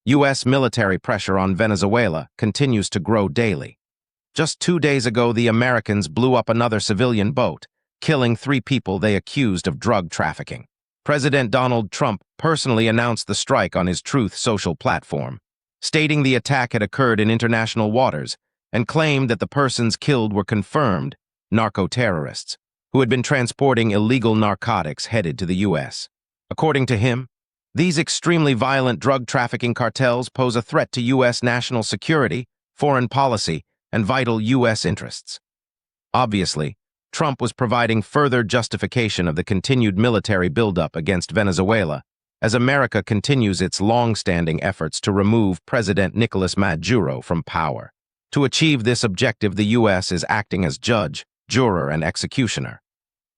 U.S. military pressure on Venezuela continues to grow daily. Just 2 days ago, the Americans blew up another civilian boat, killing 3 people they accused of drug trafficking. President Donald Trump personally announced the strike on his Truth Social platform, stating the attack had occurred in international waters and claimed that the persons killed were confirmed narco-terrorists who had been transporting illegal narcotics headed to the U.S. According to him, these extremely violent drug trafficking cartels pose a threat to U.S. national security, foreign policy, and vital U.S. interests. Obviously, Trump was providing further justification of the continued military buildup against Venezuela as America continues its long-standing efforts to remove President Nicolas Maduro from power. To achieve this objective, the U.S. is acting as judge, juror, and executioner.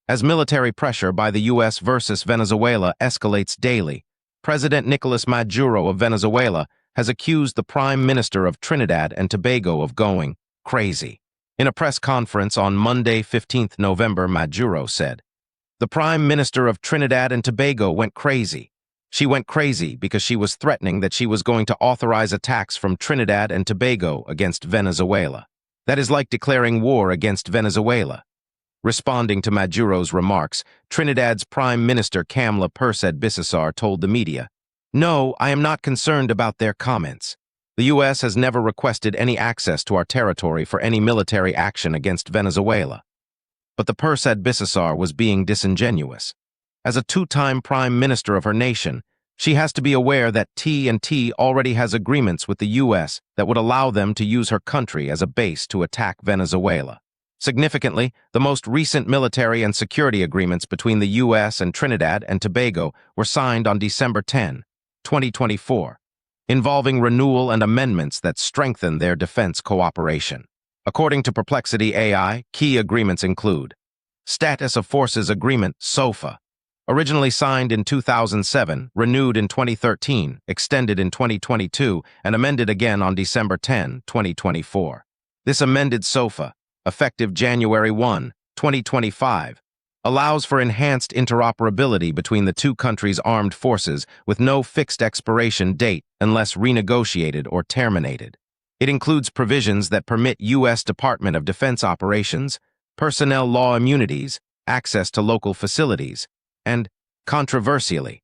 As military pressure by the U.S. versus Venezuela escalates daily, President Nicolas Maduro of Venezuela has accused the Prime Minister of Trinidad and Tobago of going crazy. In a press conference on Monday, 15th November, Maduro said, "The Prime Minister of Trinidad and Tobago went crazy. She went crazy because she was threatening that she was going to authorize attacks from Trinidad and Tobago against Venezuela. That is like declaring war against Venezuela." Responding to Maduro's remarks, Trinidad's Prime Minister Persad-Bissessar told the media, "No, I am not concerned about their comments. The U.S. has never requested any access to our territory for any military action against Venezuela." But the Persad-Bissessar was being disingenuous. As a 2-time Prime Minister of her nation, she has to be aware that T&T already has agreements with the U.S. that would allow them to use her country as a base to attack Venezuela. Significantly, the most recent military and security agreements between the U.S. and Trinidad and Tobago were signed on December 10, 2024, involving renewal and amendments that strengthen their defense cooperation. According to Perplexity AI, key agreements include Status of Forces Agreement (SOFA), originally signed in 2007, renewed in 2013, extended in 2022, and amended again on December 10, 2024. This amended SOFA, effective January 1, 2025, allows for enhanced interoperability between the 2 countries' armed forces with no fixed expiration date unless renegotiated or terminated. It includes provisions that permit U.S. Department of Defense operations, personnel law immunities, access to local facilities, and, controversially,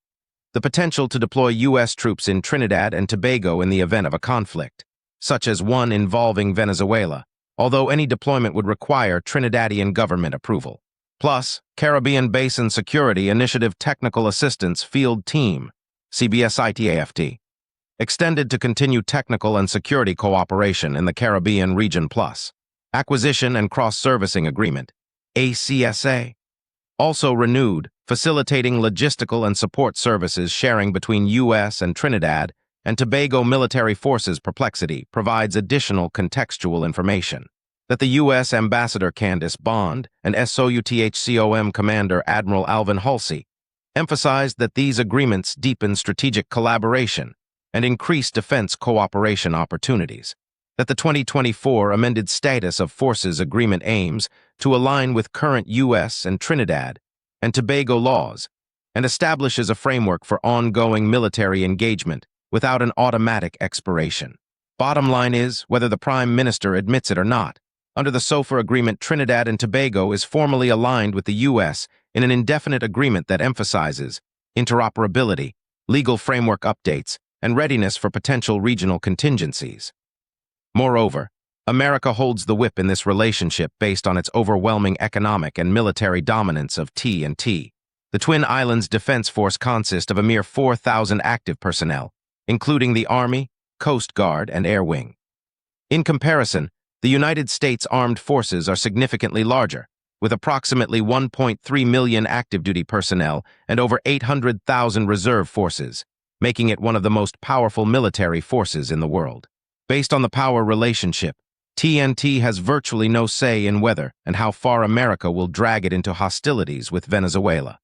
the potential to deploy U.S. troops in Trinidad and Tobago in the event of a conflict, such as one involving Venezuela, although any deployment would require Trinidadian government approval. Plus, Caribbean Basin Security Initiative Technical Assistance Field Team, CBSITAFT, extended to continue technical and security cooperation in the Caribbean region. Plus, Acquisition and Cross-Servicing Agreement, ACSA, also renewed, facilitating logistical and support services sharing between U.S. and Trinidad and Tobago military forces. Perplexity provides additional contextual information that the U.S. Ambassador Candace Bond and SOUTHCOM Commander Admiral Alvin Halsey emphasized that these agreements deepen strategic collaboration and increase defense cooperation opportunities, that the 2024 amended Status of Forces Agreement aims to align with current U.S. and Trinidad and Tobago laws and establishes a framework for ongoing military engagement without an automatic expiration. Bottom line is, whether the Prime Minister admits it or not, under the SOFA agreement, Trinidad and Tobago is formally aligned with the U.S. in an indefinite agreement that emphasizes interoperability, legal framework updates, and readiness for potential regional contingencies. Moreover, America holds the whip in this relationship based on its overwhelming economic and military dominance of T&T. The Twin Islands Defense Force consists of a mere 4,000 active personnel, including the Army, Coast Guard, and Air Wing. In comparison, the United States Armed Forces are significantly larger, with approximately 1.3 million active-duty personnel and over 800,000 reserve forces, making it one of the most powerful military forces in the world. Based on the power relationship, T&T has virtually no say in whether and how far America will drag it into hostilities with Venezuela.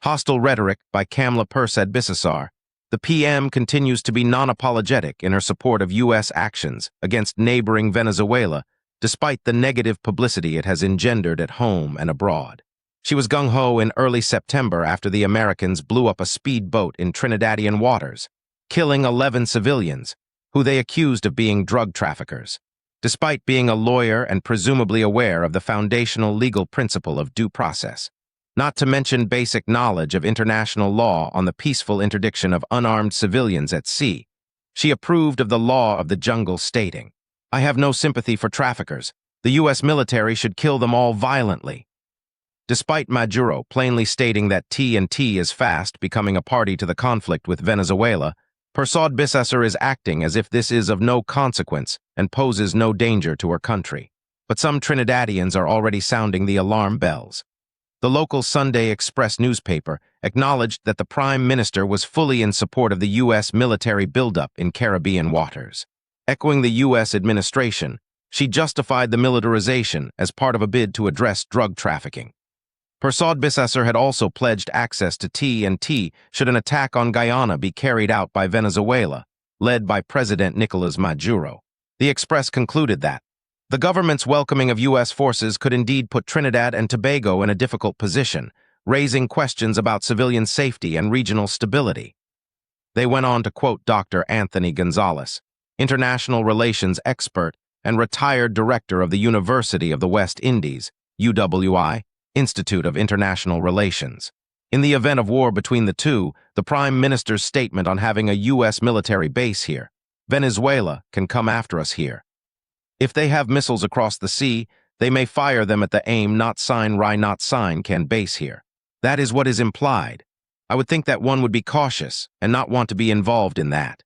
Hostile rhetoric by Persad-Bissessar. The PM continues to be non-apologetic in her support of U.S. actions against neighboring Venezuela, despite the negative publicity it has engendered at home and abroad. She was gung-ho in early September after the Americans blew up a speedboat in Trinidadian waters, killing 11 civilians, who they accused of being drug traffickers. Despite being a lawyer and presumably aware of the foundational legal principle of due process, not to mention basic knowledge of international law on the peaceful interdiction of unarmed civilians at sea, she approved of the law of the jungle, stating, "I have no sympathy for traffickers. The U.S. military should kill them all violently." Despite Maduro plainly stating that TNT is fast becoming a party to the conflict with Venezuela, Persad-Bissessar is acting as if this is of no consequence and poses no danger to her country. But some Trinidadians are already sounding the alarm bells. The local Sunday Express newspaper acknowledged that the Prime Minister was fully in support of the U.S. military buildup in Caribbean waters. Echoing the U.S. administration, she justified the militarization as part of a bid to address drug trafficking. Persad-Bissessar had also pledged access to TNT should an attack on Guyana be carried out by Venezuela, led by President Nicolas Maduro. The Express concluded that the government's welcoming of U.S. forces could indeed put Trinidad and Tobago in a difficult position, raising questions about civilian safety and regional stability. They went on to quote Dr. Anthony Gonzalez, international relations expert and retired director of the University of the West Indies, UWI, Institute of International Relations. In the event of war between the two, the Prime Minister's statement on having a U.S. military base here, Venezuela can come after us here. If they have missiles across the sea, they may fire them at the aim not sign Rai not sign can base here. That is what is implied. I would think that one would be cautious and not want to be involved in that.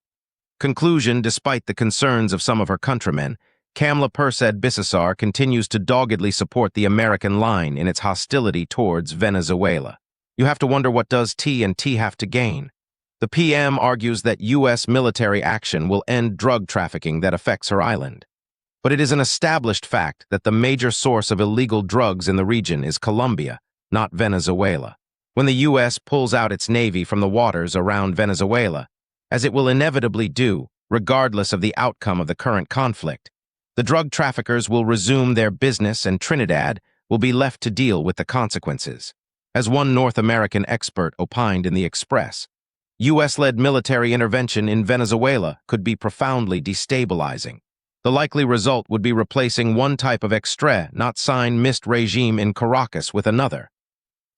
Conclusion: despite the concerns of some of her countrymen, Kamla Persad-Bissessar continues to doggedly support the American line in its hostility towards Venezuela. You have to wonder, what does TNT have to gain? The PM argues that U.S. military action will end drug trafficking that affects her island. But it is an established fact that the major source of illegal drugs in the region is Colombia, not Venezuela. When the U.S. pulls out its navy from the waters around Venezuela, as it will inevitably do, regardless of the outcome of the current conflict, the drug traffickers will resume their business and Trinidad will be left to deal with the consequences. As one North American expert opined in the Express, U.S.-led military intervention in Venezuela could be profoundly destabilizing. The likely result would be replacing one type of extre not sign mist regime in Caracas with another.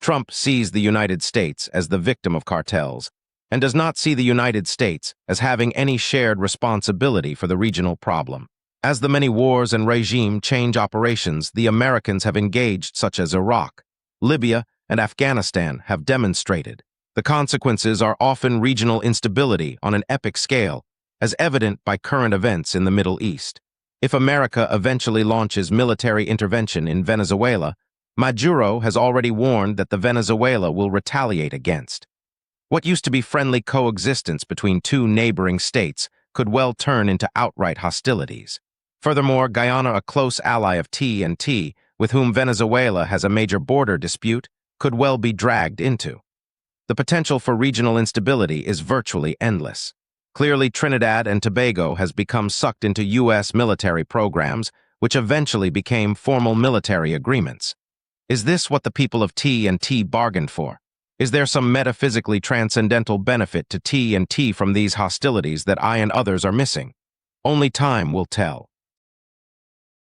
Trump sees the United States as the victim of cartels and does not see the United States as having any shared responsibility for the regional problem. As the many wars and regime change operations the Americans have engaged, such as Iraq, Libya, and Afghanistan, have demonstrated, the consequences are often regional instability on an epic scale, as evident by current events in the Middle East. If America eventually launches military intervention in Venezuela, Maduro has already warned that the Venezuela will retaliate against. What used to be friendly coexistence between two neighboring states could well turn into outright hostilities. Furthermore, Guyana, a close ally of TNT, with whom Venezuela has a major border dispute, could well be dragged into. The potential for regional instability is virtually endless. Clearly, Trinidad and Tobago has become sucked into U.S. military programs, which eventually became formal military agreements. Is this what the people of TNT bargained for? Is there some metaphysically transcendental benefit to TNT from these hostilities that I and others are missing? Only time will tell.